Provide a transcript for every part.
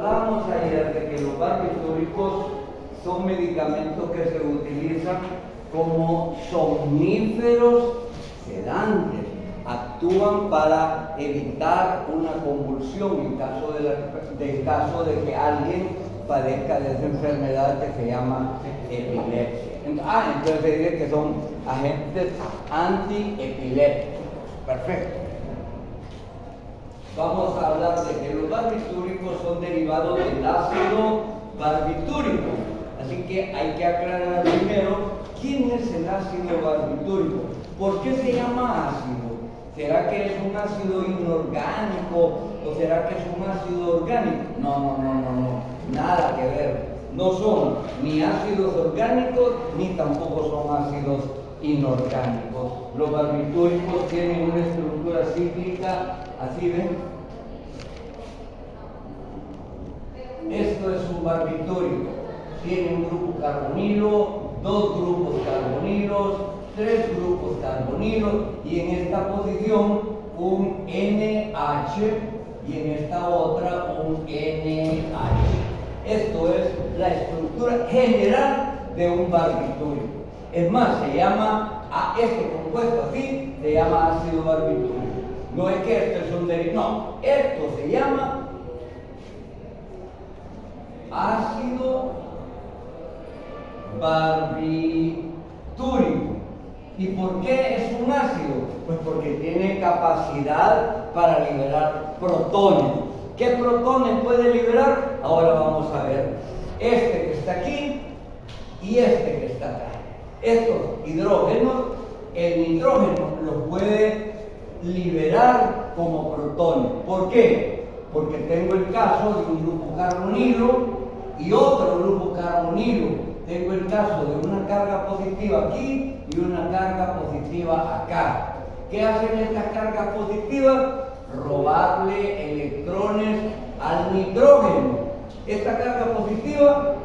Hablábamos ayer de que los barbitúricos son medicamentos que se utilizan como somníferos sedantes. Actúan para evitar una convulsión en caso de que alguien padezca de esa enfermedad que se llama epilepsia. Entonces se dice que son agentes antiepilépticos. Perfecto. Vamos a hablar de que los barbitúricos son derivados del ácido barbitúrico. Así que hay que aclarar primero quién es el ácido barbitúrico. ¿Por qué se llama ácido? ¿Será que es un ácido inorgánico o será que es un ácido orgánico? No, nada que ver. No son ni ácidos orgánicos ni tampoco son ácidos inorgánicos. Los barbitúricos tienen una estructura cíclica, así ven. Esto es un barbitúrico. Tiene un grupo carbonilo, dos grupos carbonilos, tres grupos carbonilos y en esta posición un NH y en esta otra un NH. Esto es la estructura general de un barbitúrico. Es más, se llama a este compuesto así, se llama ácido barbitúrico. No es que esto es un derivado, no, esto se llama ácido barbitúrico. ¿Y por qué es un ácido? Pues porque tiene capacidad para liberar protones. ¿Qué protones puede liberar? Ahora vamos a ver. Este que está aquí y este que está acá. Estos hidrógenos, el nitrógeno los puede liberar como protones. ¿Por qué? Porque tengo el caso de un grupo carbonilo y otro grupo carbonilo. Tengo el caso de una carga positiva aquí y una carga positiva acá. ¿Qué hacen estas cargas positivas? Robarle electrones al nitrógeno. Esta carga positiva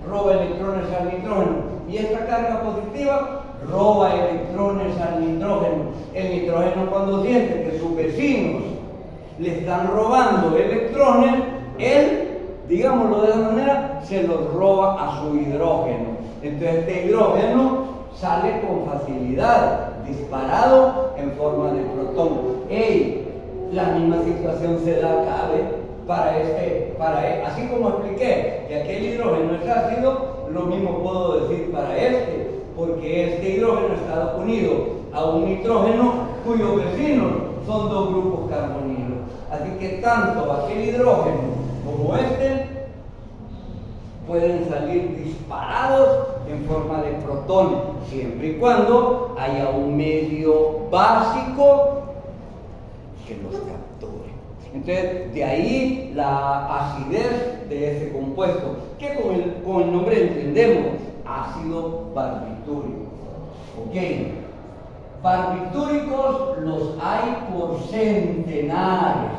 roba electrones al nitrógeno y esta carga positiva roba electrones al nitrógeno. El nitrógeno, cuando siente que sus vecinos le están robando electrones, él, digámoslo de esa manera, se los roba a su hidrógeno. Entonces este hidrógeno sale con facilidad, disparado en forma de protón. La misma situación se da acá, así como expliqué que aquel hidrógeno es ácido, lo mismo puedo decir para este, porque este hidrógeno está unido a un nitrógeno cuyos vecinos son dos grupos carbonilos. Así que tanto aquel hidrógeno como este pueden salir disparados en forma de protones, siempre y cuando haya un medio básico que los capture. Entonces, de ahí la acidez de ese compuesto, que con el nombre entendemos, ácido barbitúrico. Ok, barbitúricos los hay por centenares,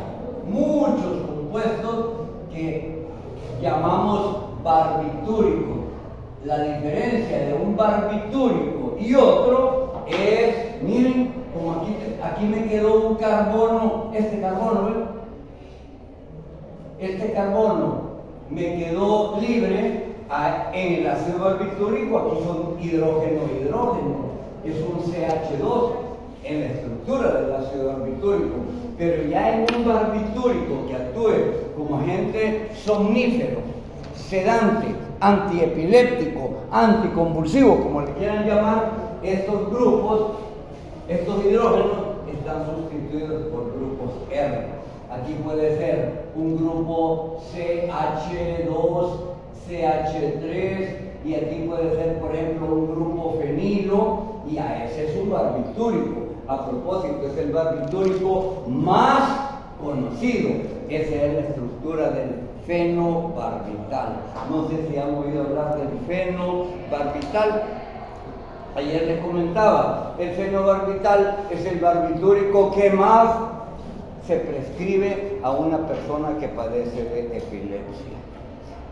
muchos compuestos que llamamos barbitúricos. La diferencia de un barbitúrico y otro es, miren, como aquí me quedó un carbono, este carbono me quedó libre en el ácido barbitúrico. Aquí son hidrógeno, es un CH2 en la estructura del ácido barbitúrico. Pero ya en un barbitúrico que actúe como agente somnífero, sedante, antiepiléptico, anticonvulsivo, como le quieran llamar, estos grupos, estos hidrógenos están sustituidos por grupos R. Aquí puede ser un grupo CH2, CH3, y aquí puede ser, por ejemplo, un grupo fenilo, y a ese es un barbitúrico. A propósito, es el barbitúrico más conocido. Esa es la estructura del fenobarbital. No sé si han oído hablar del fenobarbital. Ayer les comentaba, el fenobarbital es el barbitúrico que más se prescribe a una persona que padece de epilepsia.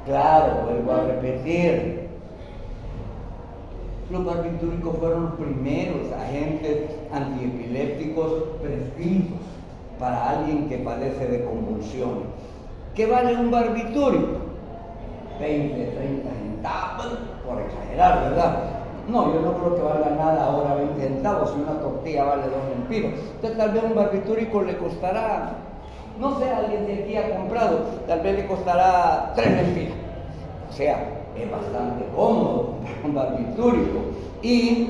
Claro, vuelvo a repetir, los barbitúricos fueron los primeros agentes antiepilépticos prescritos para alguien que padece de convulsiones. ¿Qué vale un barbitúrico? 20, 30 centavos, por exagerar, ¿verdad? No, yo no creo que valga nada ahora 20 centavos, si una tortilla vale 2 lempiras. Entonces tal vez un barbitúrico le costará, no sé, alguien de aquí ha comprado, tal vez le costará 3 lempiras. O sea, es bastante cómodo comprar un barbitúrico. Y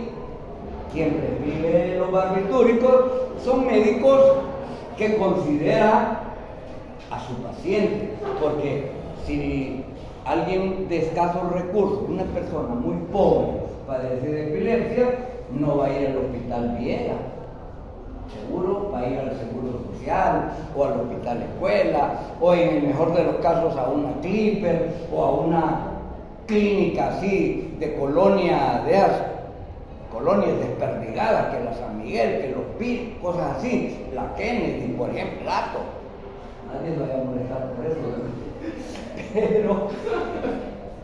quien prescribe los barbitúricos son médicos que consideran a su paciente, porque si alguien de escasos recursos, una persona muy pobre, padece de epilepsia, no va a ir al hospital Viera, seguro va a ir al Seguro Social o al hospital Escuela, o en el mejor de los casos a una Clipper o a una clínica así de colonia, de esas colonias desperdigadas, que la San Miguel, que los PIB, cosas así, la Kennedy, por ejemplo, Lato. Nadie lo vaya a molestar por eso, ¿verdad? Pero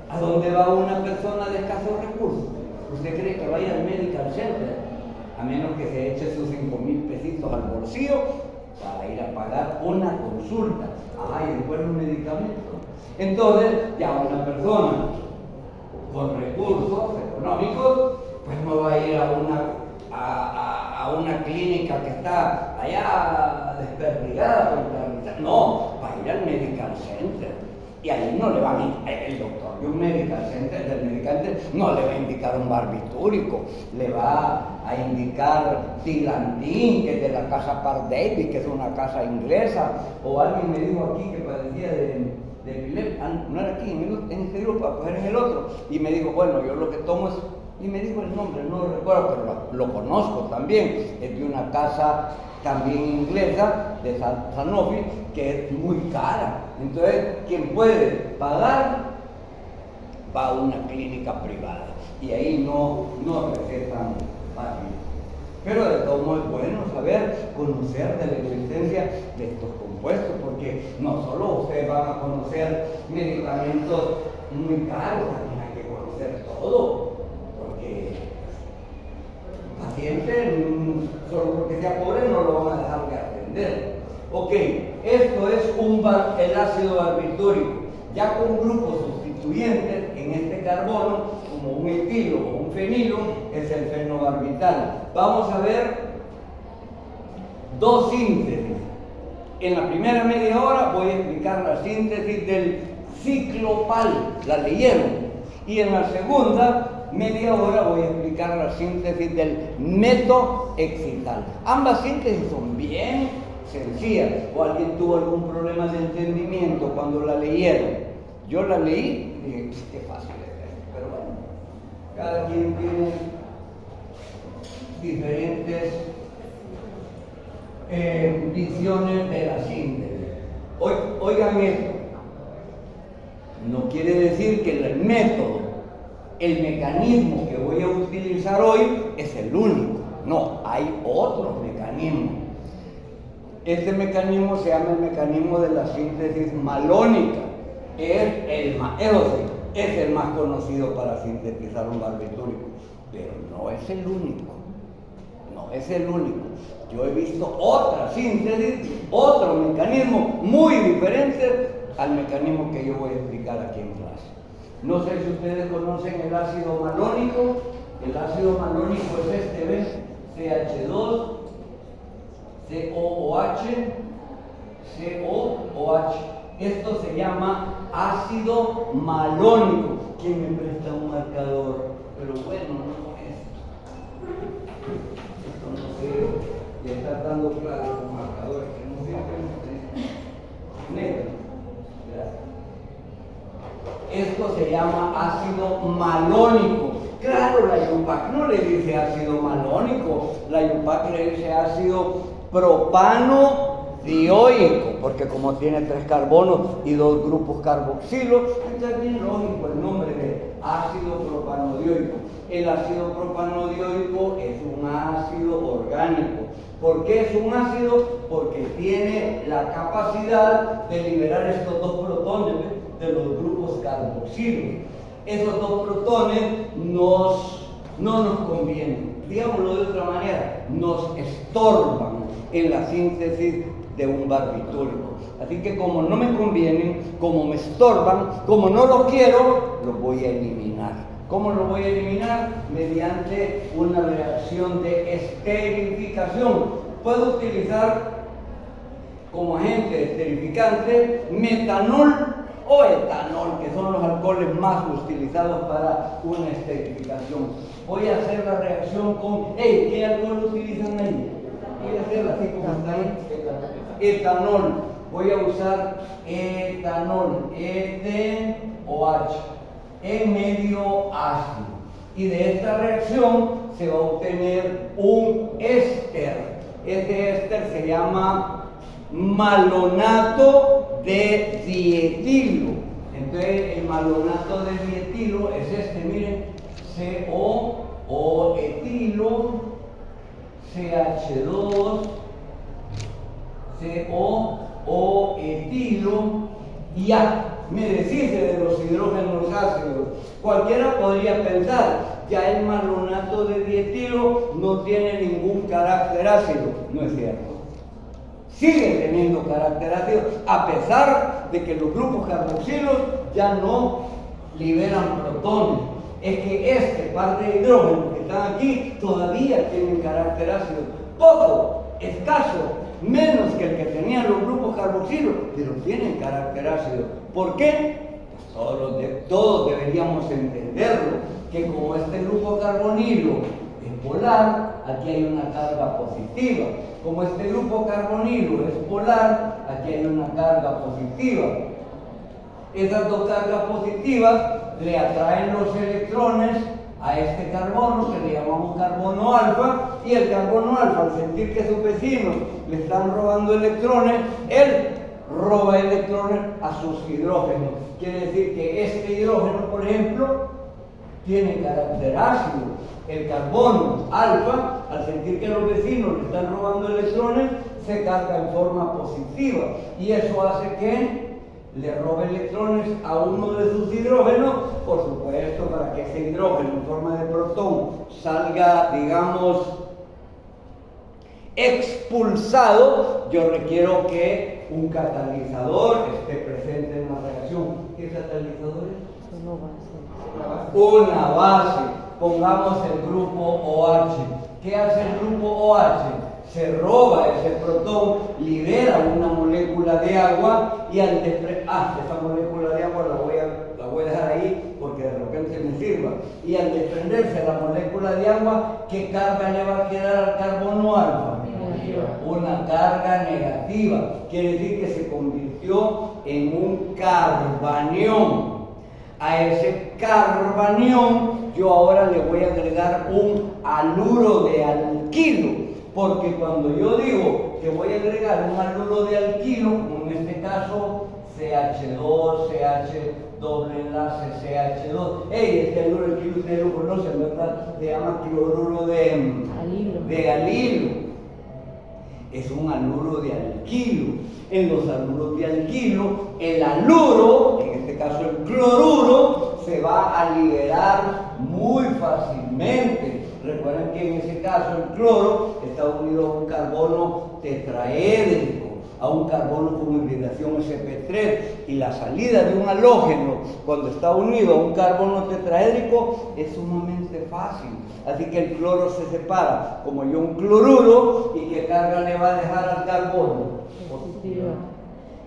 ¿a dónde va una persona de escasos recursos? ¿Usted cree que vaya al Medical Center? A menos que se eche sus 5,000 pesitos al bolsillo para ir a pagar una consulta. Y después un medicamento. Entonces, ya una persona con recursos económicos, pues no va a ir a una clínica que está allá desperdigada, no, va a ir al Medical Center. Y ahí no le va el doctor de un Medical Center, del medicante, no le va a indicar un barbitúrico, le va a indicar Tilantin, que es de la casa Park Davis, que es una casa inglesa, o alguien me dijo aquí que padecía de epilepsia, no era aquí, en este grupo, pues era en el otro, y me dijo, bueno, yo lo que tomo es, y me dijo el nombre, no lo recuerdo, pero lo conozco también, es de una casa también inglesa, de Sanofi, que es muy cara. Entonces, quien puede pagar, va a una clínica privada, y ahí no recetan fácil. Pero de todo modo es bueno saber, conocer de la existencia de estos compuestos, porque no solo ustedes van a conocer medicamentos muy caros, también hay que conocer todo, porque paciente, solo porque sea pobre, no lo van a dejar de atender. Ok, esto es el ácido barbitúrico, ya con grupos sustituyentes en este carbono, como un etilo o un fenilo, es el fenobarbital. Vamos a ver dos síntesis. En la primera media hora voy a explicar la síntesis del ciclopal, la leyeron, y en la segunda media hora voy a explicar la síntesis del metoexcital. Ambas síntesis son bien sencillas. ¿O alguien tuvo algún problema de entendimiento cuando la leyeron? Yo la leí y dije, qué fácil es esto. Pero bueno, cada quien tiene diferentes visiones de la síntesis. Oigan esto, no quiere decir que el método, el mecanismo que voy a utilizar hoy es el único. No, hay otros mecanismos. Este mecanismo se llama el mecanismo de la síntesis malónica. Es el más conocido para sintetizar un barbitúrico, pero no es el único. No es el único. Yo he visto otra síntesis, otro mecanismo muy diferente al mecanismo que yo voy a explicar aquí en clase. No sé si ustedes conocen el ácido malónico. El ácido malónico es este, ¿ven? CH2, COOH, COOH. Esto se llama ácido malónico. ¿Quién me presta un marcador? Pero bueno, no es esto. No sé. Ya está dando clases con marcadores que no siempre negro. Gracias. Esto se llama ácido malónico. Claro, la IUPAC no le dice ácido malónico, la IUPAC le dice ácido propano dioico, porque como tiene 3 carbonos y 2 grupos carboxilos, entonces es bien lógico el nombre de ácido propanodioico. El ácido propanodioico es un ácido orgánico. ¿Por qué es un ácido? Porque tiene la capacidad de liberar estos 2 protones de los grupos carboxilos. Esos 2 protones no nos convienen. Digámoslo de otra manera, nos estorban en la síntesis de un barbitúrico. Así que como no me convienen, como me estorban, como no los quiero, los voy a eliminar. ¿Cómo los voy a eliminar? Mediante una reacción de esterificación. Puedo utilizar como agente esterificante metanol o etanol, que son los alcoholes más utilizados para una esterificación. Voy a hacer la reacción con, ¿qué alcohol utilizan ahí? Voy a hacerla así como está ahí. Etanol. Voy a usar etanol, ETOH, en medio ácido. Y de esta reacción se va a obtener un éster. Este éster se llama malonato de dietilo. Entonces el malonato de dietilo es este, miren, CO etilo, CH2, CO etilo, y ya me deshice de los hidrógenos ácidos. Cualquiera podría pensar, ya el malonato de dietilo no tiene ningún carácter ácido. No es cierto. Sigue teniendo carácter ácido, a pesar de que los grupos carboxilos ya no liberan protones. Es que este par de hidrógenos que están aquí todavía tienen carácter ácido. Poco, escaso, menos que el que tenían los grupos carboxilos, pero tienen carácter ácido. ¿Por qué? Pues todos deberíamos entenderlo, que como este grupo carbonilo es polar, aquí hay una carga positiva. Como este grupo carbonilo es polar, aquí hay una carga positiva. Esas dos cargas positivas le atraen los electrones a este carbono, que le llamamos carbono alfa, y el carbono alfa, al sentir que sus vecinos le están robando electrones, él roba electrones a sus hidrógenos. Quiere decir que este hidrógeno, por ejemplo, tiene carácter ácido. El carbono alfa, al sentir que los vecinos le están robando electrones, se carga en forma positiva, y eso hace que le robe electrones a uno de sus hidrógenos, por supuesto, para que ese hidrógeno en forma de protón salga, digamos, expulsado. Yo requiero que un catalizador esté presente en la reacción. ¿Qué catalizador es? Una base. Pongamos el grupo OH. ¿Qué hace el grupo OH? Se roba ese protón, libera una molécula de agua, y al esa molécula de agua la voy a dejar ahí porque de repente me sirva. Y al desprenderse la molécula de agua, ¿qué carga le va a quedar al carbono alfa? Una carga negativa. Quiere decir que se convirtió en un carbanión. A ese carbanión yo ahora le voy a agregar un haluro de alquilo. Porque cuando yo digo que voy a agregar un haluro de alquilo, como en este caso CH2, CH doble enlace, CH2, este haluro de alquilo ustedes lo conocen, ¿verdad? Se llama cloruro de alilo. Es un haluro de alquilo. En los haluros de alquilo, el haluro, en este caso el cloruro, se va a liberar muy fácilmente. Recuerden que en ese caso el cloro está unido a un carbono tetraédrico, a un carbono con hibridación sp3, y la salida de un halógeno cuando está unido a un carbono tetraédrico es sumamente fácil. Así que el cloro se separa como ion cloruro, y ¿qué carga le va a dejar al carbono? Positiva.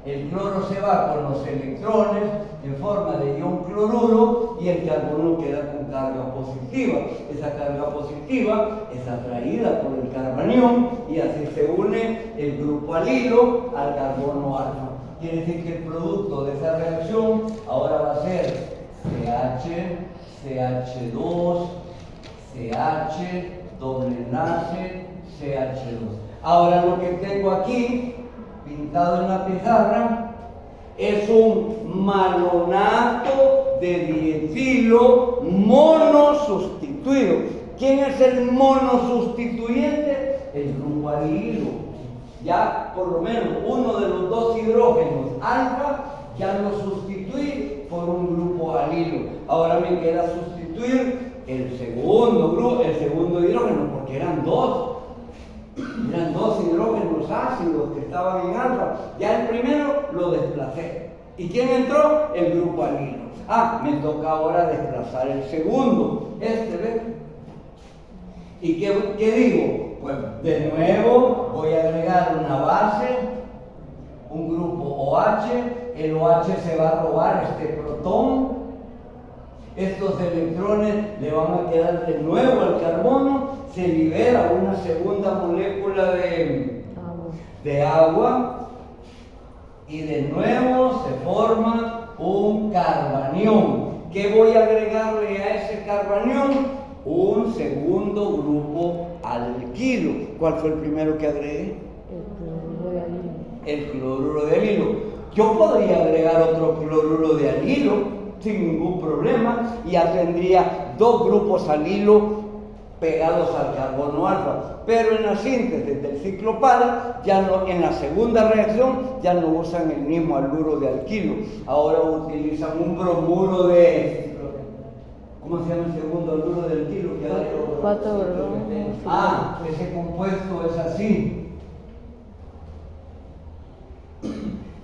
El cloro se va con los electrones en forma de ion cloruro, y el carbono queda con carga positiva. Esa carga positiva es atraída por el carbanión, y así se une el grupo alilo al carbono alfa. Quiere decir que el producto de esa reacción ahora va a ser CH, CH2, CH, doble enlace, CH2. Ahora lo que tengo aquí pintado en la pizarra es un malonato de dietilo monosustituido. ¿Quién es el monosustituyente? El grupo alilo. Ya por lo menos uno de los dos hidrógenos alfa ya lo sustituí por un grupo alilo. Ahora me queda sustituir el segundo hidrógeno, porque eran dos. Eran dos hidrógenos ácidos que estaban en alfa. Ya el primero lo desplacé. ¿Y quién entró? El grupo alilo. Me toca ahora desplazar el segundo. ¿Ves? ¿Y qué digo? Pues de nuevo voy a agregar una base, un grupo OH. El OH se va a robar este protón. Estos electrones le van a quedar de nuevo al carbono, se libera una segunda molécula de agua y de nuevo se forma un carbanión. ¿Qué voy a agregarle a ese carbanión? Un segundo grupo alquilo. ¿Cuál fue el primero que agregué? El cloruro de alilo. Yo podría agregar otro cloruro de alilo sin ningún problema, y ya tendría dos grupos alilo pegados al carbono alfa. Pero en la síntesis del ciclo PAL, en la segunda reacción, ya no usan el mismo haluro de alquilo. Ahora utilizan un bromuro de... ¿Cómo se llama el segundo haluro de alquilo? 4 bromo. Ese compuesto es así.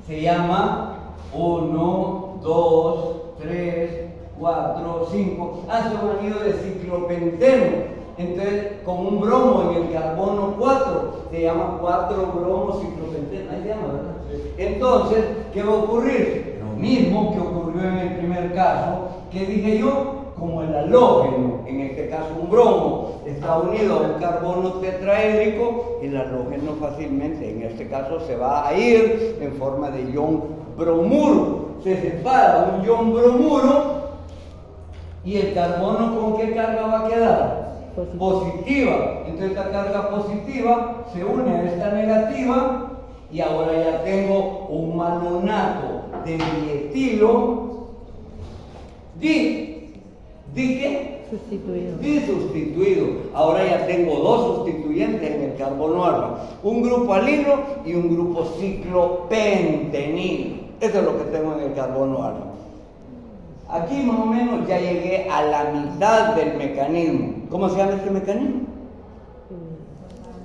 Se llama 1, 2, 3, 4, 5, hace un anillo de ciclopenteno. Entonces, con un bromo en el carbono 4, se llama 4 bromo ciclopenteno. Ahí se llama, ¿verdad? Sí. Entonces, ¿qué va a ocurrir? Lo mismo que ocurrió en el primer caso, que dije yo, como el halógeno, en este caso un bromo, está unido a un carbono tetraédrico, el halógeno fácilmente, en este caso, se va a ir en forma de ion bromuro. Se separa un ion bromuro y el carbono, ¿con qué carga va a quedar? Positiva. Entonces esta carga positiva se une a esta negativa y ahora ya tengo un malonato de dietilo disustituido. Ahora ya tengo dos sustituyentes en el carbono alfa, un grupo alilo y un grupo ciclopentenilo. Eso es lo que tengo en el carbono alfa. Aquí más o menos ya llegué a la mitad del mecanismo. ¿Cómo se llama este mecanismo?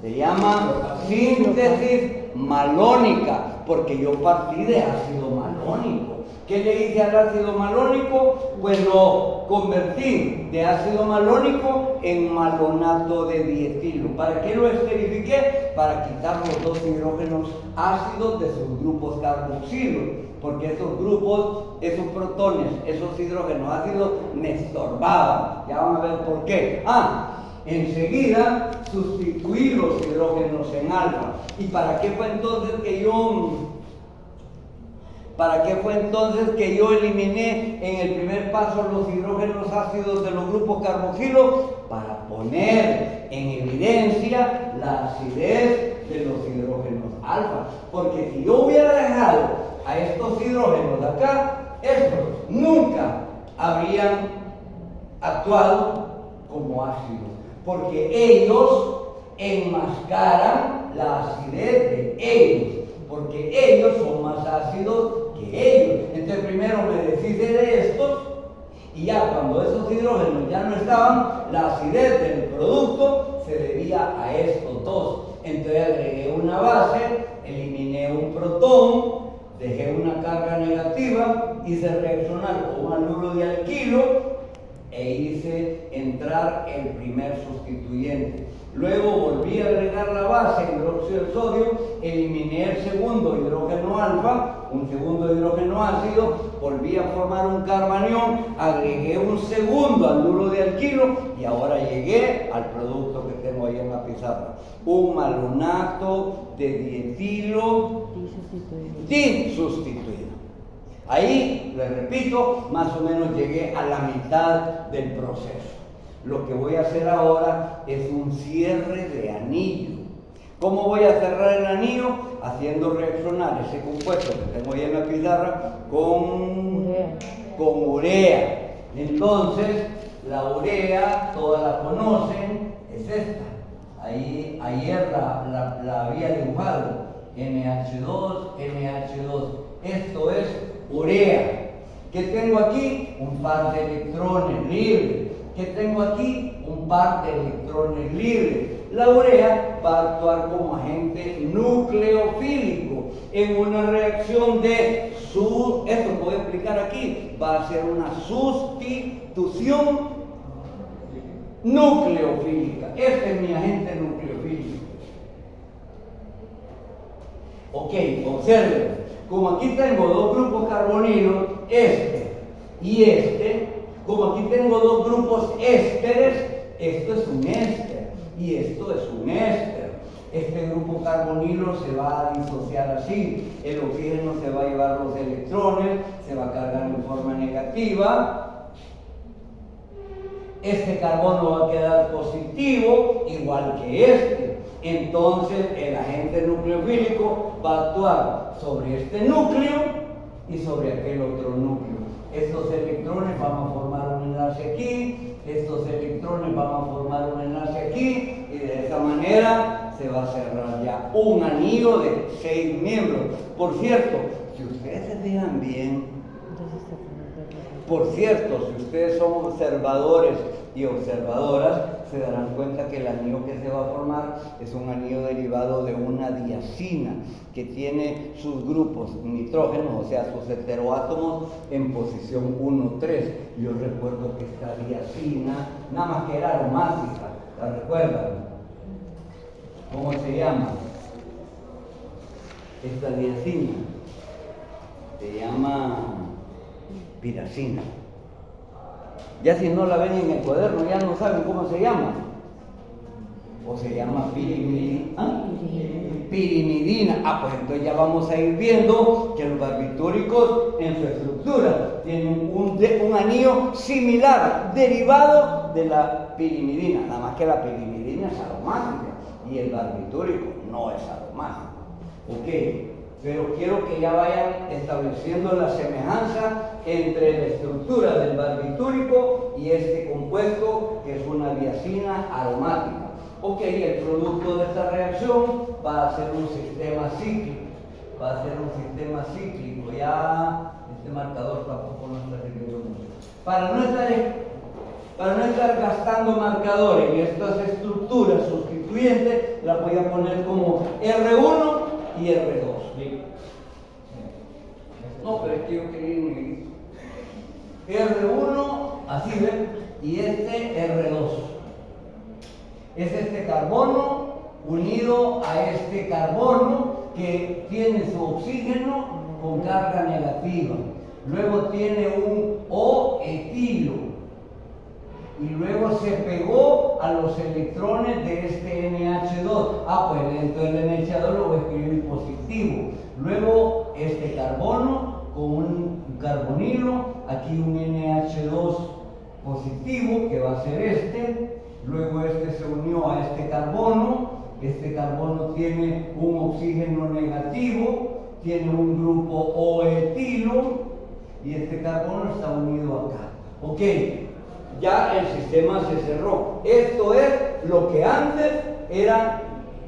Se llama síntesis malónica, porque yo partí de ácido malónico. ¿Qué le hice al ácido malónico? Pues lo convertí de ácido malónico en malonato de dietilo. ¿Para qué lo esterifiqué? Para quitar los dos hidrógenos ácidos de sus grupos carboxilos, porque esos grupos, esos protones, esos hidrógenos ácidos me estorbaban. Ya van a ver por qué. Enseguida sustituí los hidrógenos en alfa. ¿Y para qué fue entonces que yo eliminé en el primer paso los hidrógenos ácidos de los grupos carboxilos? Para poner en evidencia la acidez de los hidrógenos alfa. Porque si yo hubiera dejado a estos hidrógenos de acá, estos nunca habrían actuado como ácidos, porque ellos enmascaran la acidez de ellos, porque ellos son más ácidos que ellos. Entonces primero me deshice de estos y ya cuando esos hidrógenos ya no estaban, la acidez del producto se debía a estos dos. Entonces agregué una base, eliminé un protón, dejé una carga negativa, hice reaccionar con un haluro de alquilo e hice entrar el primer sustituyente. Luego volví a agregar la base, hidróxido de sodio, eliminé el segundo hidrógeno alfa, un segundo hidrógeno ácido, volví a formar un carbanión, agregué un segundo haluro de alquilo y ahora llegué al producto que tengo ahí en la pizarra. Un malonato de dietilo disustituido. Ahí, les repito, más o menos llegué a la mitad del proceso. Lo que voy a hacer ahora es un cierre de anillo. ¿Cómo voy a cerrar el anillo? Haciendo reaccionar ese compuesto que tengo ahí en la pizarra con urea. Entonces, la urea, todas la conocen, es esta. Ahí, ayer la había dibujado. NH2, NH2. Esto es urea. ¿Qué tengo aquí? Un par de electrones libres. ¿Qué tengo aquí? Un par de electrones libres. La urea va a actuar como agente nucleofílico en una reacción de esto puedo explicar aquí, va a ser una sustitución nucleofílica. Este es mi agente nucleofílico. Ok, observen, como aquí tengo dos grupos carbonilos, este y este, como aquí tengo dos grupos ésteres, esto es un éster y esto es un éster. Este grupo carbonilo se va a disociar así, el oxígeno se va a llevar los electrones, se va a cargar en forma negativa, este carbono va a quedar positivo igual que este. Entonces el agente nucleofílico va a actuar sobre este núcleo y sobre aquel otro núcleo. Estos electrones van a formar un enlace aquí, estos electrones van a formar un enlace aquí, y de esta manera se va a cerrar ya un anillo de 6 miembros. Por cierto, si ustedes se fijan bien, si ustedes son observadores y observadoras, se darán cuenta que el anillo que se va a formar es un anillo derivado de una diacina que tiene sus grupos nitrógenos, o sea, sus heteroátomos en posición 1,3. Yo recuerdo que esta diacina, nada más que era aromática, ¿la recuerdan? ¿Cómo se llama? Esta diacina se llama piracina. Ya si no la ven en el cuaderno, ya no saben cómo se llama. O se llama pirimidina. Pues entonces ya vamos a ir viendo que los barbitúricos en su estructura tienen un anillo similar, derivado de la pirimidina. Nada más que la pirimidina es aromática y el barbitúrico no es aromático. Ok. Pero quiero que ya vayan estableciendo la semejanza entre la estructura del barbitúrico y este compuesto que es una diacina aromática. Ok, el producto de esta reacción va a ser un sistema cíclico. Ya este marcador tampoco no está sirviendo mucho. Para no estar gastando marcadores en estas estructuras sustituyentes, las voy a poner como R1 y R2. No, pero es que yo quería ir negrito. R1, así ven, y este R2. Es este carbono unido a este carbono que tiene su oxígeno con carga negativa. Luego tiene un O etilo. Y luego se pegó a los electrones de este NH2. Pues dentro del NH2 lo voy a escribir positivo. Luego este carbono con un carbonilo, aquí un NH2 positivo que va a ser este. Luego este se unió a este carbono tiene un oxígeno negativo, tiene un grupo O etilo y este carbono está unido acá. Ok. Ya el sistema se cerró. Esto es lo que antes era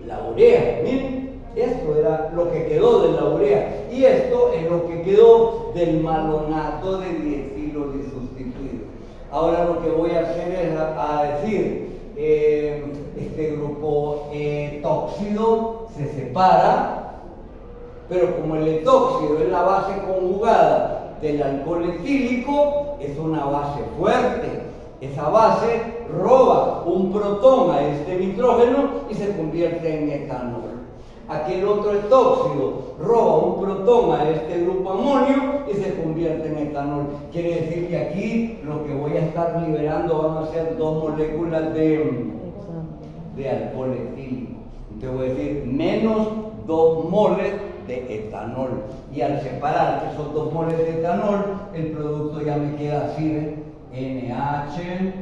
la urea. Miren, esto era lo que quedó de la urea. Y esto es lo que quedó del malonato de dietilo disustituido. Ahora lo que voy a hacer es decir, este grupo etóxido se separa, pero como el etóxido es la base conjugada del alcohol etílico, es una base fuerte. Esa base roba un protón a este nitrógeno y se convierte en etanol. Aquel otro etóxido roba un protón a este grupo amonio y se convierte en etanol. Quiere decir que aquí lo que voy a estar liberando van a ser 2 moléculas de alcohol etílico. Entonces voy a decir menos 2 moles de etanol. Y al separar esos 2 moles de etanol, el producto ya me queda así, ¿ven? NH,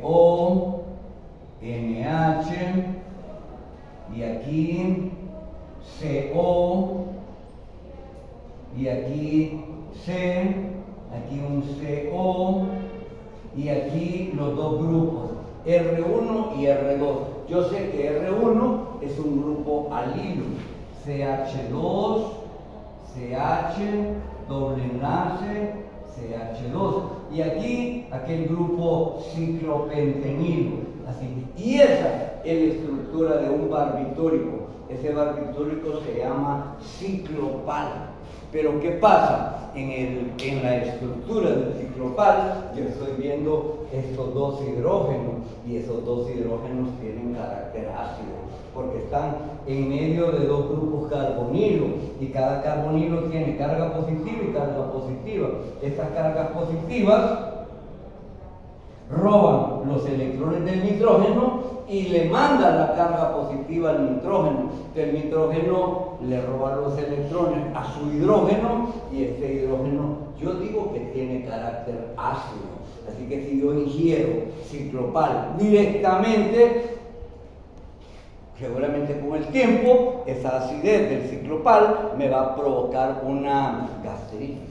CO, NH, y aquí CO, y aquí C, aquí un CO, y aquí los 2 grupos, R1 y R2. Yo sé que R1 es un grupo alilo, CH2, CH, doble enlace, CH2, y aquí aquel grupo ciclopentenilo. Así. Y esa es la estructura de un barbitúrico. Ese barbitúrico se llama ciclopal. Pero ¿qué pasa? En la estructura del ciclopal, yo estoy viendo estos dos hidrógenos, y esos dos hidrógenos tienen carácter ácido, porque están en medio de dos grupos carbonilo, y cada carbonilo tiene carga positiva y carga positiva. Estas cargas positivas roban los electrones del nitrógeno y le mandan la carga positiva al nitrógeno. El nitrógeno le roba los electrones a su hidrógeno, y este hidrógeno yo digo que tiene carácter ácido. Así que si yo ingiero ciclopal directamente, seguramente con el tiempo esa acidez del ciclopal me va a provocar una gastritis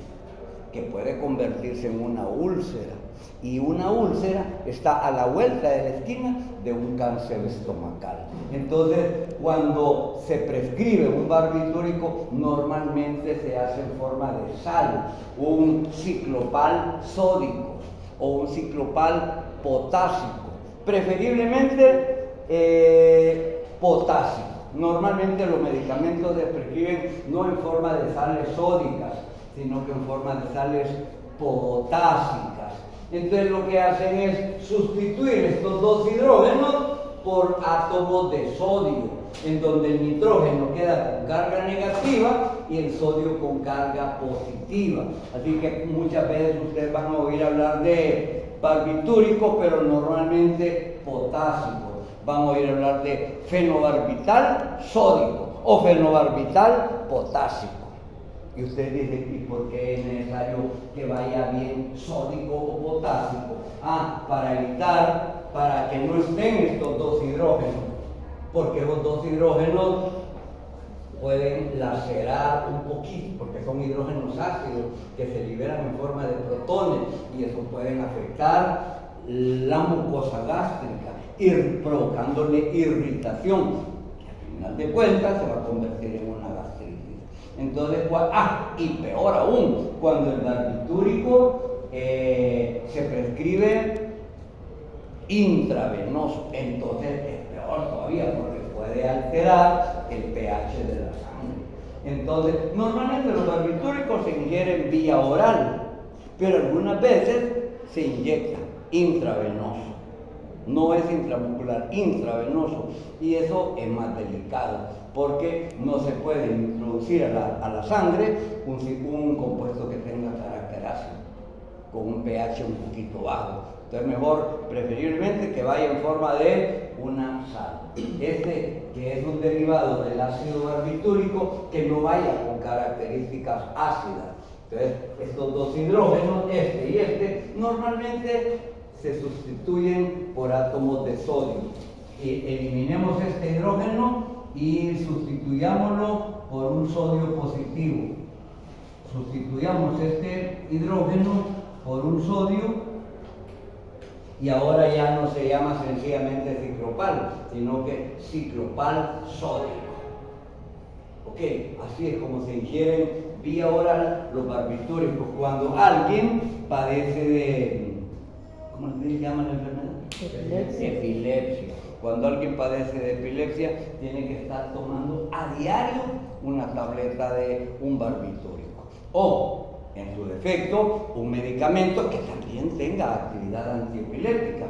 que puede convertirse en una úlcera. Y una úlcera está a la vuelta de la esquina de un cáncer estomacal. Entonces, cuando se prescribe un barbitúrico, normalmente se hace en forma de sal, un ciclopal sódico o un ciclopal potásico, preferiblemente potásico. Normalmente los medicamentos se prescriben no en forma de sales sódicas, sino que en forma de sales potásicas. Entonces lo que hacen es sustituir estos dos hidrógenos por átomos de sodio, en donde el nitrógeno queda con carga negativa y el sodio con carga positiva. Así que muchas veces ustedes van a oír hablar de barbitúrico, pero normalmente potásico. Van a oír hablar de fenobarbital sódico o fenobarbital potásico. Y usted dice, ¿y por qué es necesario que vaya bien sódico o potásico? Para evitar, para que no estén estos dos hidrógenos, porque esos dos hidrógenos pueden lacerar un poquito, porque son hidrógenos ácidos que se liberan en forma de protones, y eso pueden afectar la mucosa gástrica, provocándole irritación, que al final de cuentas se va a convertir en una gastritis. Entonces, y peor aún, cuando el barbitúrico se prescribe intravenoso, entonces es peor todavía, porque puede alterar el pH de la sangre. Entonces, normalmente los barbitúricos se ingieren vía oral, pero algunas veces se inyecta intravenoso. No es intramuscular, intravenoso, y eso es más delicado, porque no se puede introducir a la sangre un compuesto que tenga carácter ácido, con un pH un poquito bajo. Entonces mejor, preferiblemente, que vaya en forma de una sal. Este, que es un derivado del ácido barbitúrico, que no vaya con características ácidas. Entonces, estos dos hidrógenos, este y este, normalmente se sustituyen por átomos de sodio. Y eliminemos este hidrógeno y sustituyámoslo por un sodio positivo. Sustituyamos este hidrógeno por un sodio, y ahora ya no se llama sencillamente ciclopal, sino que ciclopal sódico. Ok, así es como se ingieren vía oral los barbitúricos cuando alguien padece de, ¿cómo se llama la enfermedad? Epilepsia. Cuando alguien padece de epilepsia, tiene que estar tomando a diario una tableta de un barbitúrico. O, en su defecto, un medicamento que también tenga actividad antiepiléptica.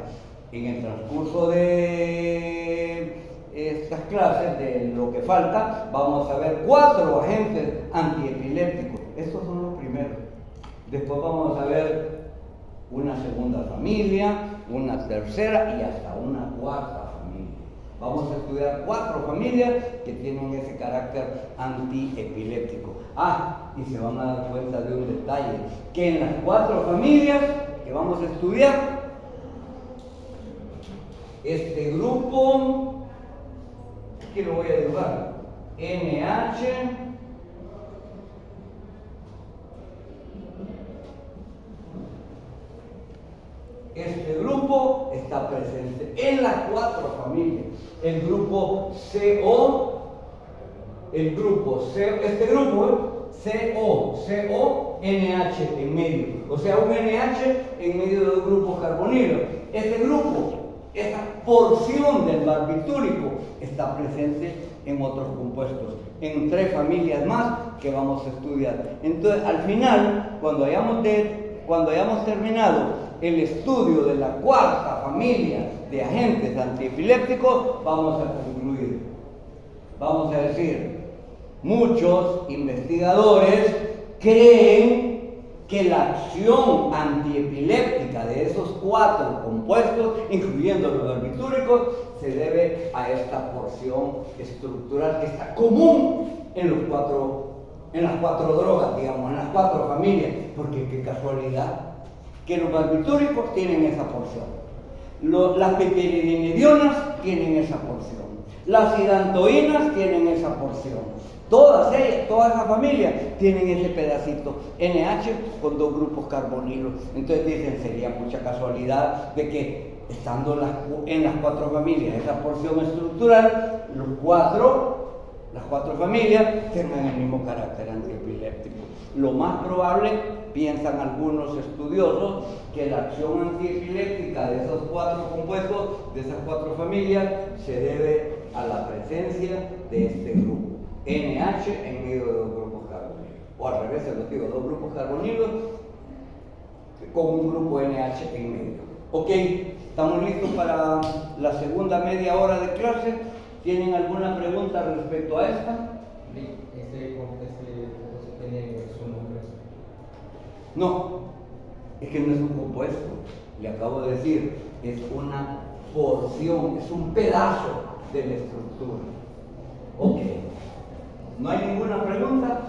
En el transcurso de estas clases, de lo que falta, vamos a ver 4 agentes antiepilépticos. Estos son los primeros. Después vamos a ver una segunda familia, una tercera y hasta una cuarta familia. Vamos a estudiar 4 familias que tienen ese carácter antiepiléptico. Y se van a dar cuenta de un detalle, que en las 4 familias que vamos a estudiar, este grupo, aquí lo voy a dibujar, NH, este grupo está presente en las 4 familias. El grupo CO, el grupo C, este grupo CO, NH en medio, o sea, un NH en medio de un grupo carbonilo. Este grupo esa porción del barbitúrico está presente en otros compuestos, en 3 familias más que vamos a estudiar. Entonces, al final, cuando hayamos terminado el estudio de la 4ª familia de agentes antiepilépticos, vamos a concluir. Vamos a decir, muchos investigadores creen que la acción antiepiléptica de esos 4 compuestos, incluyendo los barbitúricos, se debe a esta porción estructural que está común en las 4 drogas, digamos, en las 4 familias, porque qué casualidad que los barbitúricos tienen esa porción, las piperidinidionas tienen esa porción, las hidantoínas tienen esa porción. Todas ellas, toda esa familia, tienen ese pedacito NH con 2 grupos carbonilos. Entonces dicen, sería mucha casualidad de que estando en las 4 familias, esa porción estructural, las 4 familias tengan el mismo carácter antiepiléptico. Lo más probable, piensan algunos estudiosos, que la acción antiepiléptica de esos 4 compuestos, de esas 4 familias, se debe a la presencia de este grupo. NH en medio de 2 grupos carbonilos, o al revés, se los digo, 2 grupos carbonilos con un grupo NH en medio. Ok, estamos listos para la segunda media hora de clase. ¿Tienen alguna pregunta respecto a esta? ¿Ese compuesto tiene su nombre? No, es que no es un compuesto, le acabo de decir, es una porción, es un pedazo de la estructura. Ok. ¿No hay ninguna pregunta?